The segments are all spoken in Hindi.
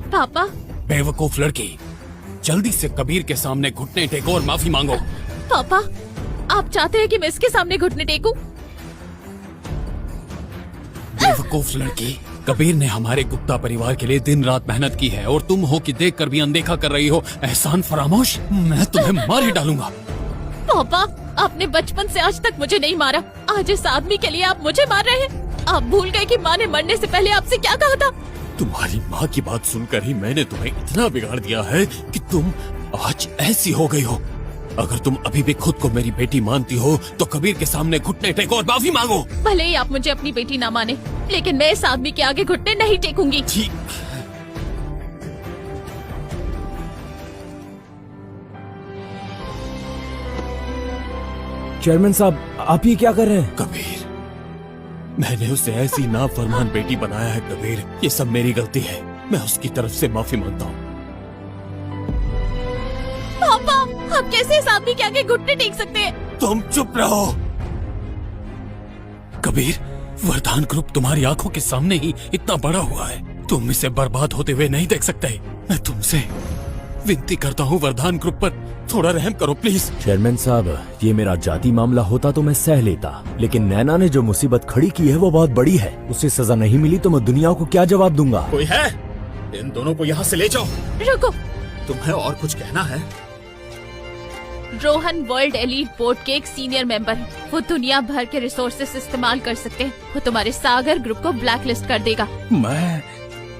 पापा। बेवकूफ लड़की, जल्दी से कबीर के सामने घुटने टेको और माफी मांगो। पापा, आप चाहते हैं कि मैं इसके सामने घुटने टेकूं? बेवकूफ लड़की, कबीर ने हमारे गुप्ता परिवार के लिए दिन रात मेहनत की है और तुम हो कि देखकर भी अनदेखा कर रही हो। एहसान फरामोश, मैं तुम्हें मार ही डालूंगा। पापा, आपने बचपन से आज तक मुझे नहीं मारा, आज इस आदमी के लिए आप मुझे मार रहे हैं। आप भूल गए कि माँ ने मरने से पहले आपसे क्या कहा था? तुम्हारी माँ की बात सुनकर ही मैंने तुम्हें इतना बिगाड़ दिया है कि तुम आज ऐसी हो गई हो। अगर तुम अभी भी खुद को मेरी बेटी मानती हो तो कबीर के सामने घुटने टेको और माफी मांगो। भले ही आप मुझे अपनी बेटी ना माने, लेकिन मैं इस आदमी के आगे घुटने नहीं टेकूंगी। ठीक। चेयरमैन साहब, आप ये क्या कर रहे हैं? कबीर, मैंने उसे ऐसी नाफरमान बेटी बनाया है। कबीर, ये सब मेरी गलती है। मैं उसकी तरफ से माफी मांगता हूँ। पापा, आप कैसे इस आदमी के आगे घुटने टेक सकते हैं? तुम चुप रहो। कबीर, वरदान ग्रुप तुम्हारी आंखों के सामने ही इतना बड़ा हुआ है, तुम इसे बर्बाद होते हुए नहीं देख सकते। मैं तुमसे विनती करता हूँ, वरदान ग्रुप पर थोड़ा रहम करो प्लीज। चेयरमैन साहब, ये मेरा जाति मामला होता तो मैं सह लेता, लेकिन नैना ने जो मुसीबत खड़ी की है वो बहुत बड़ी है। उसे सजा नहीं मिली तो मैं दुनिया को क्या जवाब दूंगा? कोई है? इन दोनों को यहाँ से ले जाओ। रुको। तुम्हें और कुछ कहना है? रोहन वर्ल्ड एलीट बोर्ड के एक सीनियर मेंबर है। वो दुनिया भर के रिसोर्सेस इस्तेमाल कर सकते हैं। वो तुम्हारे सागर ग्रुप को ब्लैक लिस्ट कर देगा।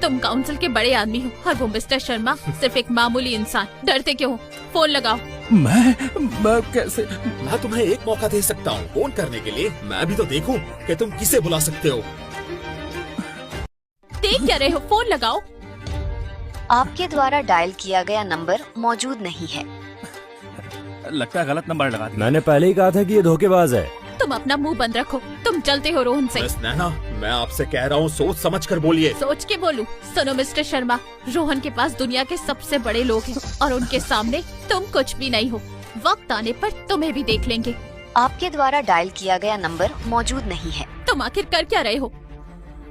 तुम काउंसिल के बड़े आदमी हो और वो मिस्टर शर्मा सिर्फ एक मामूली इंसान। डरते क्यों हो? फोन लगाओ। मैं कैसे? मैं तुम्हें एक मौका दे सकता हूँ फोन करने के लिए। मैं भी तो देखूं कि तुम किसे बुला सकते हो। देख क्या रहे हो? फोन लगाओ। आपके द्वारा डायल किया गया नंबर मौजूद नहीं है। लगता है गलत नंबर लगा दिया। मैंने पहले ही कहा था कि ये धोखेबाज है। तुम अपना मुंह बंद रखो। तुम चलते हो रोहन से। मिस नैना, मैं आपसे कह रहा हूँ सोच समझ कर बोलिए। सोच के बोलूं? सुनो मिस्टर शर्मा, रोहन के पास दुनिया के सबसे बड़े लोग हैं और उनके सामने तुम कुछ भी नहीं हो। वक्त आने पर तुम्हें भी देख लेंगे। आपके द्वारा डायल किया गया नंबर मौजूद नहीं है। तुम आखिर कर क्या रहे हो?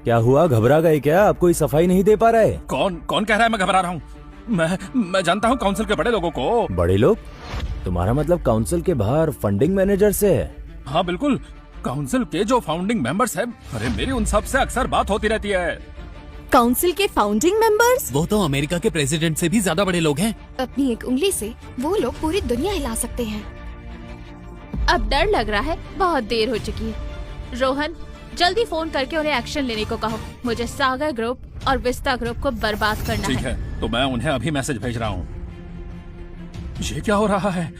क्या हुआ, घबरा गए क्या? आप कोई सफाई नहीं दे पा रहे? कौन कह रहा है मैं घबरा रहा हूँ? मैं जानता हूँ काउंसिल के बड़े लोगों को। बड़े लोग? तुम्हारा मतलब काउंसिल के बाहर फंडिंग मैनेजर से है? हाँ बिल्कुल, काउंसिल के जो फाउंडिंग मेंबर्स हैं। अरे मेरी उन सब से अक्सर बात होती रहती है। काउंसिल के फाउंडिंग मेंबर्स? वो तो अमेरिका के प्रेसिडेंट से भी ज्यादा बड़े लोग हैं। अपनी एक उंगली से वो लोग पूरी दुनिया हिला सकते हैं। अब डर लग रहा है, बहुत देर हो चुकी है। रोहन, जल्दी फोन करके उन्हें एक्शन लेने को कहो। मुझे सागर ग्रुप और विस्ता ग्रुप को बर्बाद करना ठीक है, तो मैं उन्हें अभी मैसेज भेज रहा हूँ। ये क्या हो रहा है?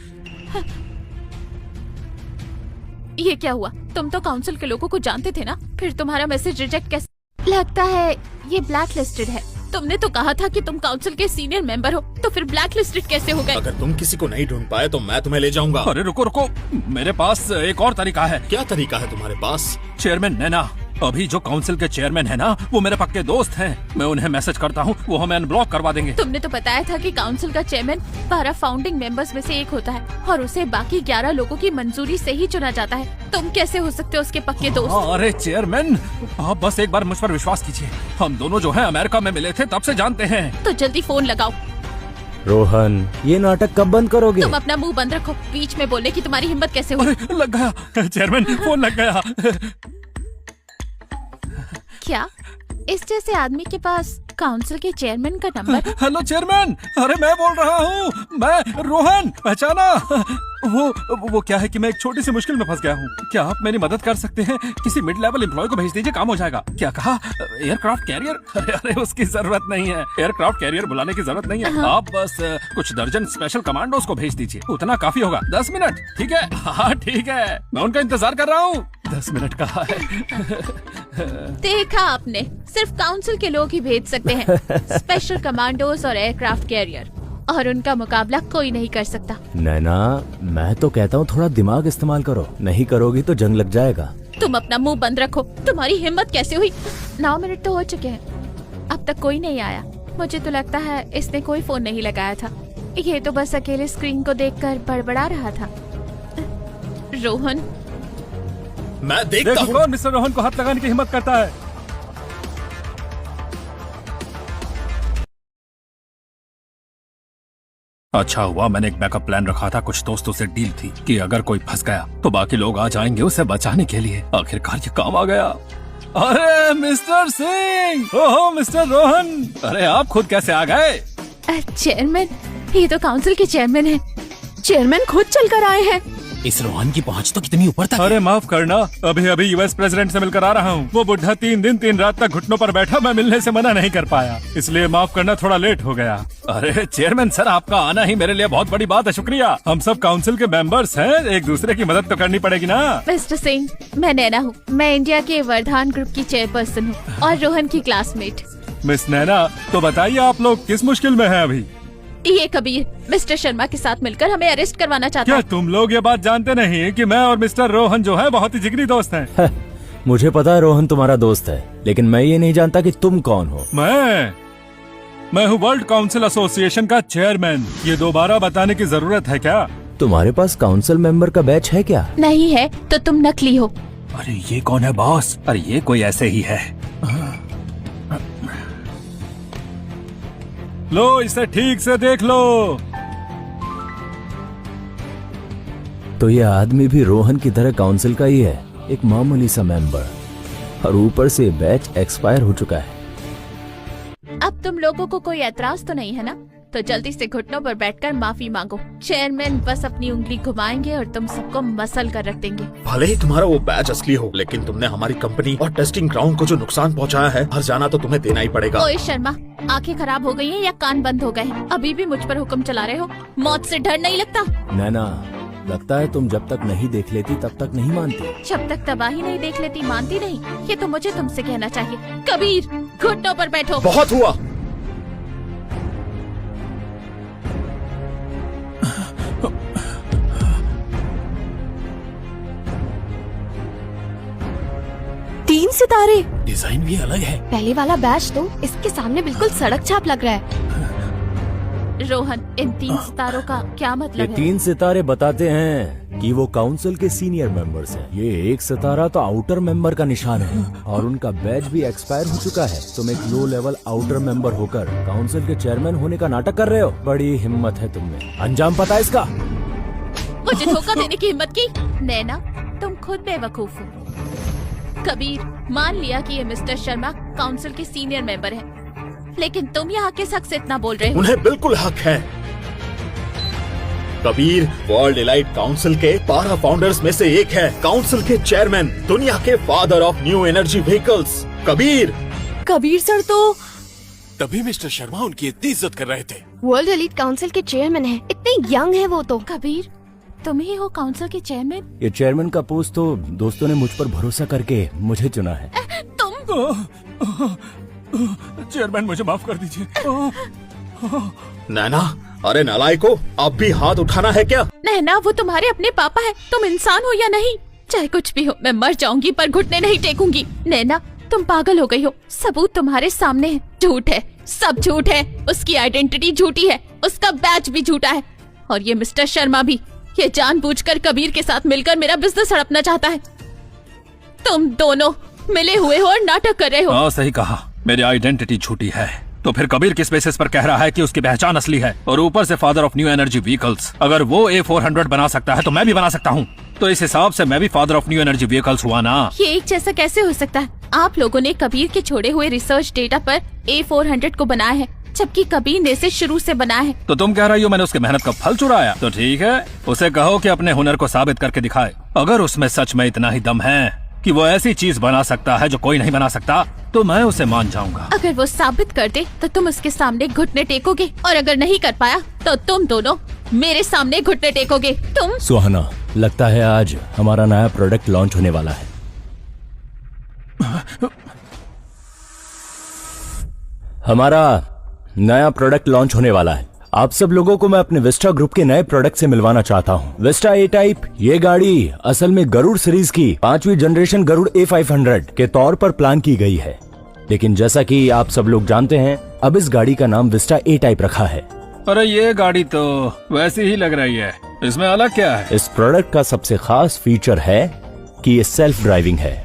ये क्या हुआ? तुम तो काउंसिल के लोगों को जानते थे ना, फिर तुम्हारा मैसेज रिजेक्ट कैसे? लगता है ये ब्लैक लिस्टेड है। तुमने तो कहा था कि तुम काउंसिल के सीनियर मेंबर हो, तो फिर ब्लैक लिस्टेड कैसे हो गए? अगर तुम किसी को नहीं ढूंढ पाए तो मैं तुम्हें ले जाऊंगा। अरे रुको, मेरे पास एक और तरीका है। क्या तरीका है तुम्हारे पास? चेयरमैन नैना, अभी जो काउंसिल के चेयरमैन है ना, वो मेरे पक्के दोस्त हैं। मैं उन्हें मैसेज करता हूँ, वो हमें अनब्लॉक करवा देंगे। तुमने तो बताया था कि काउंसिल का चेयरमैन 12 फाउंडिंग मेंबर्स में से एक होता है और उसे बाकी 11 लोगों की मंजूरी से ही चुना जाता है। तुम कैसे हो सकते हो उसके पक्के दोस्त? अरे चेयरमैन, आप बस एक बार मुझ पर विश्वास कीजिए। हम दोनों जो हैं अमेरिका में मिले थे, तब से जानते हैं। तो जल्दी फोन लगाओ। रोहन, ये नाटक कब बंद करोगे? तुम अपना मुंह बंद रखो। बीच में बोलने की तुम्हारी हिम्मत कैसे हुई? अरे लग गया चेयरमैन, फोन लग गया। क्या इस जैसे आदमी के पास काउंसिल के चेयरमैन का नंबर है? हेलो चेयरमैन, अरे मैं बोल रहा हूँ, मैं रोहन, पहचाना? वो क्या है कि मैं एक छोटी सी मुश्किल में फंस गया हूँ। क्या आप मेरी मदद कर सकते हैं? किसी मिड लेवल एम्प्लॉय को भेज दीजिए, काम हो जाएगा। क्या कहा? Aircraft carrier? अरे उसकी जरूरत नहीं है, एयरक्राफ्ट कैरियर बुलाने की जरूरत नहीं है। आप बस कुछ दर्जन स्पेशल कमांडोज को भेज दीजिए, उतना काफी होगा। 10 मिनट, ठीक है? हाँ ठीक है, मैं उनका इंतजार कर रहा हूँ। 10 मिनट कहा है। देखा आपने, सिर्फ काउंसिल के लोग ही भेज सकते हैं स्पेशल कमांडोज और एयरक्राफ्ट कैरियर, और उनका मुकाबला कोई नहीं कर सकता। नैना, मैं तो कहता हूँ थोड़ा दिमाग इस्तेमाल करो, नहीं करोगी तो जंग लग जाएगा। तुम अपना मुंह बंद रखो। तुम्हारी हिम्मत कैसे हुई? 9 मिनट तो हो चुके हैं, अब तक कोई नहीं आया। मुझे तो लगता है इसने कोई फोन नहीं लगाया था। ये तो बस अकेले स्क्रीन को देखकर बड़बड़ा रहा था। रोहन, मैं देखता हूँ। कौन मिस्टर रोहन को हाथ लगाने की हिम्मत करता है। अच्छा हुआ मैंने एक बैकअप प्लान रखा था। कुछ दोस्तों से डील थी कि अगर कोई फंस गया तो बाकी लोग आ जाएंगे उसे बचाने के लिए। आखिरकार ये काम आ गया। अरे मिस्टर सिंह, ओहो मिस्टर रोहन, अरे आप खुद कैसे आ गए? चेयरमैन, ये तो काउंसिल के चेयरमैन है। चेयरमैन खुद चलकर आए हैं। इस रोहन की पहुंच तो कितनी ऊपर तक। अरे माफ करना, अभी अभी यूएस प्रेसिडेंट से मिलकर आ रहा हूँ। वो बुढ़ा 3 दिन 3 रात तक घुटनों पर बैठा, मैं मिलने से मना नहीं कर पाया, इसलिए माफ करना, थोड़ा लेट हो गया। अरे चेयरमैन सर, आपका आना ही मेरे लिए बहुत बड़ी बात है, शुक्रिया। हम सब काउंसिल के मेंबर्स हैं, एक दूसरे की मदद तो करनी पड़ेगी ना। मिस्टर सिंह, मैं नैना हूँ। मैं इंडिया के वर्धान ग्रुप की चेयरपर्सन हूँ और रोहन की क्लासमेट। मिस नैना, तो बताइए आप लोग किस मुश्किल में हैं अभी? ये कबीर मिस्टर शर्मा के साथ मिलकर हमें अरेस्ट करवाना चाहता क्या है। तुम लोग ये बात जानते नहीं कि मैं और मिस्टर रोहन जो है बहुत ही जिगरी दोस्त हैं? मुझे पता है रोहन तुम्हारा दोस्त है, लेकिन मैं ये नहीं जानता कि तुम कौन हो। मैं हूँ वर्ल्ड काउंसिल एसोसिएशन का चेयरमैन। ये दोबारा बताने की जरूरत है क्या? तुम्हारे पास काउंसिल मेंबर का बैच है क्या? नहीं है तो तुम नकली हो। अरे ये कौन है बॉस? अरे ये कोई ऐसे ही है। लो इसे ठीक से देख लो। तो ये आदमी भी रोहन की तरह काउंसिल का ही है, एक मामूली सा मेंबर, और ऊपर से बैच एक्सपायर हो चुका है। अब तुम लोगों को कोई एतराज तो नहीं है ना? तो जल्दी से घुटनों पर बैठकर माफी मांगो। चेयरमैन बस अपनी उंगली घुमाएंगे और तुम सबको मसल कर रख देंगे। भले ही तुम्हारा वो बैच असली हो, लेकिन तुमने हमारी कंपनी और टेस्टिंग ग्राउंड को जो नुकसान पहुंचाया है, हर जाना तो तुम्हें देना ही पड़ेगा। ओए शर्मा, आंखें खराब हो गई हैं या कान बंद हो गए हैं? अभी भी मुझ पर हुक्म चला रहे हो? मौत से डर नहीं लगता? नैना, लगता है तुम जब तक नहीं देख लेती तब तक नहीं मानती। जब तक तबाही नहीं देख लेती मानती नहीं, ये तो मुझे तुमसे कहना चाहिए। कबीर, घुटनों पर बैठो। बहुत हुआ। तीन सितारे। डिजाइन भी अलग है। पहले वाला बैच तो इसके सामने बिल्कुल सड़क छाप लग रहा है। रोहन, इन 3 सितारों का क्या ये मतलब है? 3 सितारे बताते हैं कि वो काउंसिल के सीनियर मेंबर्स हैं। ये 1 सितारा तो आउटर मेंबर का निशान है और उनका बैच भी एक्सपायर हो चुका है। तुम एक लो लेवल आउटर मेंबर होकर काउंसिल के चेयरमैन होने का नाटक कर रहे हो। बड़ी हिम्मत है तुमने। अंजाम पता है इसका? मुझे धोखा देने की हिम्मत की? नैना, तुम खुद बेवकूफ हो। कबीर, मान लिया कि ये मिस्टर शर्मा काउंसिल के सीनियर मेंबर हैं, लेकिन तुम यहाँ किस हक से इतना बोल रहे हो? उन्हें बिल्कुल हक है। कबीर वर्ल्ड एलाइट काउंसिल के 12 फाउंडर्स में से एक है। काउंसिल के चेयरमैन, दुनिया के father of new energy vehicles. Kabir sir तो तभी मिस्टर शर्मा उनकी इतनी इज्जत कर रहे थे। वर्ल्ड एलीट काउंसिल के चेयरमैन है। इतने यंग है वो तो। कबीर, तुम ही हो काउंसिल के चेयरमैन? ये चेयरमैन का पोस्ट तो दोस्तों ने मुझ पर भरोसा करके मुझे चुना है। तुम चेयरमैन मुझे माफ कर दीजिए। नैना, अरे नालायको, अब भी हाथ उठाना है क्या? नैना, वो तुम्हारे अपने पापा है। तुम इंसान हो या नहीं? चाहे कुछ भी हो, मैं मर जाऊंगी पर घुटने नहीं टेकूंगी। नैना, तुम पागल हो गई हो। सबूत तुम्हारे सामने है। झूठ है, सब झूठ है। उसकी आइडेंटिटी झूठी है, उसका बैच भी झूठा है, और ये मिस्टर शर्मा भी। ये जानबूझकर कबीर के साथ मिलकर मेरा बिजनेस हड़पना चाहता है। तुम दोनों मिले हुए हो और नाटक कर रहे हो। हाँ, सही कहा, मेरी आइडेंटिटी झूठी है। तो फिर कबीर किस बेसिस पर कह रहा है कि उसकी पहचान असली है? और ऊपर से father of new energy vehicles. अगर वो A400 बना सकता है तो मैं भी बना सकता हूँ। तो इस हिसाब से मैं भी father of new energy vehicles हुआ ना। ये एक जैसा कैसे हो सकता है? आप लोगों ने कबीर के छोड़े हुए रिसर्च डेटा पर A400 को बनाया है, जबकि कबीर ने इसे शुरू से बनाया है। तो तुम कह रही हो मैंने उसकी मेहनत का फल चुराया? तो ठीक है, उसे कहो कि अपने हुनर को साबित करके दिखाए। अगर उसमें सच में इतना ही दम है कि वो ऐसी चीज बना सकता है जो कोई नहीं बना सकता, तो मैं उसे मान जाऊंगा। अगर वो साबित कर दे तो तुम उसके सामने घुटने टेकोगे, और अगर नहीं कर पाया तो तुम दोनों मेरे सामने घुटने टेकोगे। तुम सुहाना, लगता है आज हमारा नया प्रोडक्ट लॉन्च होने वाला है। हमारा नया प्रोडक्ट लॉन्च होने वाला है। आप सब लोगों को मैं अपने विस्टा ग्रुप के नए प्रोडक्ट से मिलवाना चाहता हूँ। विस्टा ए टाइप, ये गाड़ी असल में गरुड़ सीरीज की 5वीं जनरेशन गरुड़ A500 के तौर पर प्लान की गई है, लेकिन जैसा कि आप सब लोग जानते हैं, अब इस गाड़ी का नाम विस्टा ए टाइप रखा है। अरे ये गाड़ी तो वैसी ही लग रही है, इसमें अलग क्या है? इस प्रोडक्ट का सबसे खास फीचर है कि ये सेल्फ ड्राइविंग है।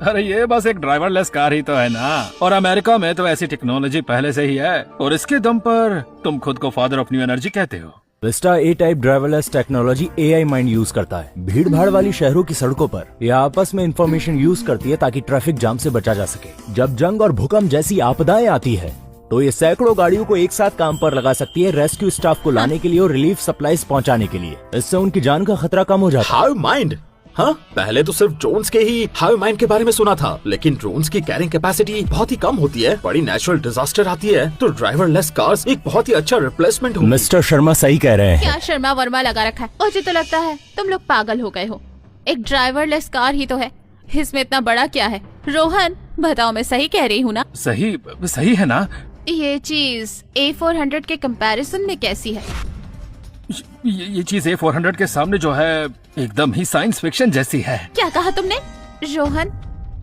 अरे ये बस एक ड्राइवरलेस कार ही तो है ना, और अमेरिका में तो ऐसी टेक्नोलॉजी पहले से ही है, और इसके दम पर तुम खुद को फादर ऑफ न्यू एनर्जी कहते हो। Vista a type driverless technology AI mind use करता है। भीड़ भाड़ वाली शहरों की सड़कों पर यह आपस में इंफॉर्मेशन यूज करती है ताकि ट्रैफिक जाम से बचा जा सके। जब जंग और भूकंप जैसी आपदाएं आती है तो ये सैकड़ों गाड़ियों को एक साथ काम पर लगा सकती है, रेस्क्यू स्टाफ को लाने के लिए और रिलीफ सप्लाईज पहुंचाने के लिए। इससे उनकी जान का खतरा कम हो जाता है। हाइव माइंड, हाँ, पहले तो सिर्फ ड्रोन्स के ही हाइव माइंड के बारे में सुना था, लेकिन ड्रोन्स की कैरिंग कैपेसिटी बहुत ही कम होती है। बड़ी नेचुरल डिजास्टर आती है तो ड्राइवरलेस कार्स एक बहुत ही अच्छा रिप्लेसमेंट होगी। मिस्टर शर्मा सही कह रहे हैं। क्या शर्मा वर्मा लगा रखा है? मुझे तो लगता है तुम लोग पागल हो गए हो। एक ड्राइवरलेस कार ही तो है, इसमें इतना बड़ा क्या है? रोहन बताओ, मैं सही कह रही हूँ ना? सही है ना? ये चीज A400 के कंपैरिजन में कैसी है? ये चीज A400 के सामने जो है एकदम ही साइंस फिक्शन जैसी है। क्या कहा तुमने? रोहन,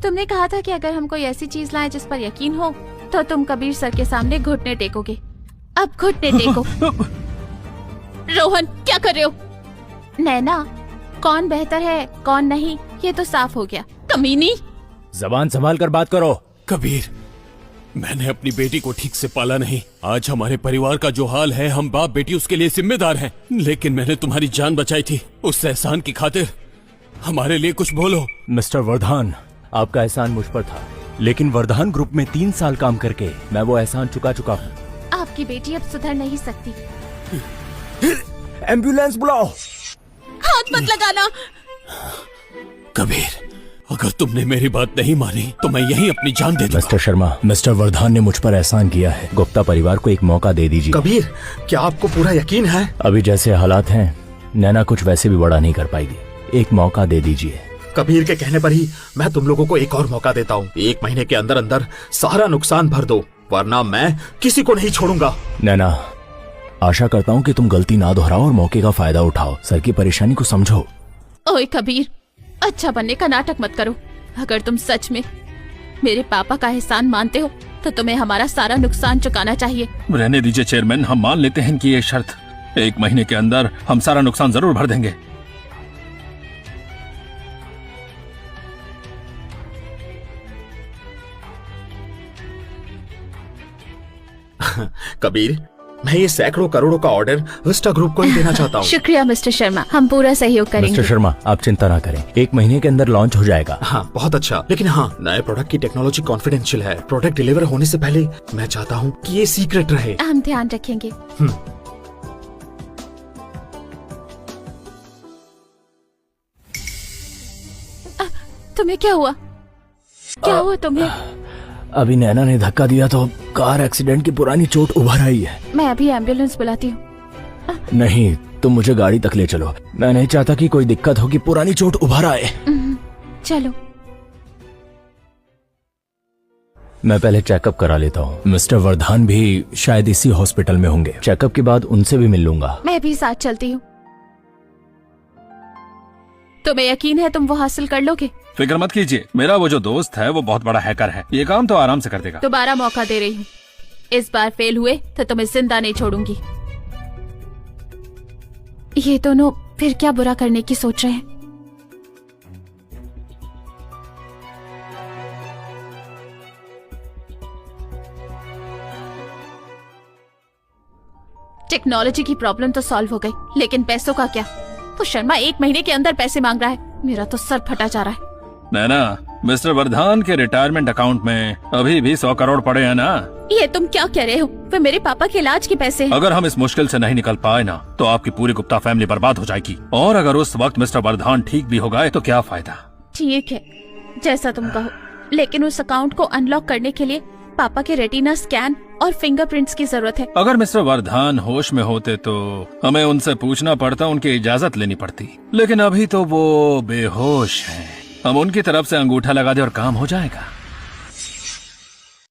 तुमने कहा था कि अगर हम कोई ऐसी चीज लाएं जिस पर यकीन हो तो तुम कबीर सर के सामने घुटने टेकोगे। अब घुटने टेको। रोहन क्या कर रहे हो? नैना, कौन बेहतर है कौन नहीं ये तो साफ हो गया। कमीनी, जबान संभाल कर बात करो। कबीर, मैंने अपनी बेटी को ठीक से पाला नहीं। आज हमारे परिवार का जो हाल है, हम बाप बेटी उसके लिए जिम्मेदार हैं। लेकिन मैंने तुम्हारी जान बचाई थी, उस एहसान की खातिर हमारे लिए कुछ बोलो। मिस्टर वर्धान, आपका एहसान मुझ पर था, लेकिन वर्धान ग्रुप में 3 साल काम करके मैं वो एहसान चुका चुका हूँ। आपकी बेटी अब सुधर नहीं सकती। एम्बुलेंस बुलाओ। हाथ मत लगाना। कबीर, अगर तुमने मेरी बात नहीं मानी तो मैं यहीं अपनी जान दे दूंगा। मिस्टर शर्मा, मिस्टर वर्धान ने मुझ पर एहसान किया है। गुप्ता परिवार को एक मौका दे दीजिए। कबीर, क्या आपको पूरा यकीन है? अभी जैसे हालात हैं, नैना कुछ वैसे भी बड़ा नहीं कर पाएगी। एक मौका दे दीजिए। कबीर के कहने पर ही मैं तुम लोगों को एक और मौका देता हूँ। 1 महीने के अंदर अंदर सारा नुकसान भर दो, वरना मैं किसी को नहीं छोड़ूंगा। नैना, आशा करता हूँ कि तुम गलती ना दोहराओ और मौके का फायदा उठाओ। सर की परेशानी को समझो। ओए कबीर, अच्छा बनने का नाटक मत करो। अगर तुम सच में मेरे पापा का एहसान मानते हो तो तुम्हें हमारा सारा नुकसान चुकाना चाहिए। रहने दीजिए चेयरमैन, हम मान लेते हैं कि ये शर्त। 1 महीने के अंदर हम सारा नुकसान जरूर भर देंगे। कबीर, मैं ये सैकड़ों करोड़ों का ऑर्डर विस्टा ग्रुप को ही देना चाहता हूँ। शुक्रिया मिस्टर शर्मा, हम पूरा सहयोग करेंगे। मिस्टर शर्मा, आप चिंता ना करें, 1 महीने के अंदर लॉन्च हो जाएगा। हाँ, बहुत अच्छा। लेकिन हाँ, नए प्रोडक्ट की टेक्नोलॉजी कॉन्फिडेंशियल है। प्रोडक्ट डिलीवर होने से पहले मैं चाहता हूँ कि ये सीक्रेट रहे। हम ध्यान रखेंगे। तुम्हें क्या हुआ? क्या हुआ तुम्हें? अभी नैना ने धक्का दिया तो कार एक्सीडेंट की पुरानी चोट उभर आई है। मैं अभी एम्बुलेंस बुलाती हूँ। नहीं, तुम मुझे गाड़ी तक ले चलो। मैं नहीं चाहता कि कोई दिक्कत हो कि पुरानी चोट उभर आए। चलो। मैं पहले चेकअप करा लेता हूँ। मिस्टर वर्धान भी शायद इसी हॉस्पिटल में होंगे। चेकअप के बाद उनसे भी मिल लूंगा। मैं भी साथ चलती हूँ। तुम्हें यकीन है तुम वो हासिल कर लोगे? फिक्र मत कीजिए, मेरा वो जो दोस्त है वो बहुत बड़ा हैकर है, ये काम तो आराम से कर देगा। दोबारा मौका दे रही हूँ, इस बार फेल हुए तो तुम्हें जिंदा नहीं छोड़ूंगी। ये दोनों फिर क्या बुरा करने की सोच रहे हैं? टेक्नोलॉजी की प्रॉब्लम तो सॉल्व हो गई, लेकिन पैसों का क्या? तो शर्मा 1 महीने के अंदर पैसे मांग रहा है। मेरा तो सर फटा जा रहा है। नैना, मिस्टर वर्धान के रिटायरमेंट अकाउंट में अभी भी 100 करोड़ पड़े हैं ना? ये तुम क्या कह रहे हो? वे मेरे पापा के इलाज के पैसे हैं। अगर हम इस मुश्किल से नहीं निकल पाए ना तो आपकी पूरी गुप्ता फैमिली बर्बाद हो जाएगी। और अगर उस वक्त मिस्टर वर्धान ठीक भी हो गए तो क्या फायदा? ठीक है, जैसा तुम कहो, लेकिन उस अकाउंट को अनलॉक करने के लिए पापा के रेटिना स्कैन और फिंगरप्रिंट्स की जरूरत है। अगर मिस्टर वर्धान होश में होते तो हमें उनसे पूछना पड़ता, उनकी इजाजत लेनी पड़ती, लेकिन अभी तो वो बेहोश हैं। हम उनकी तरफ से अंगूठा लगा दे और काम हो जाएगा।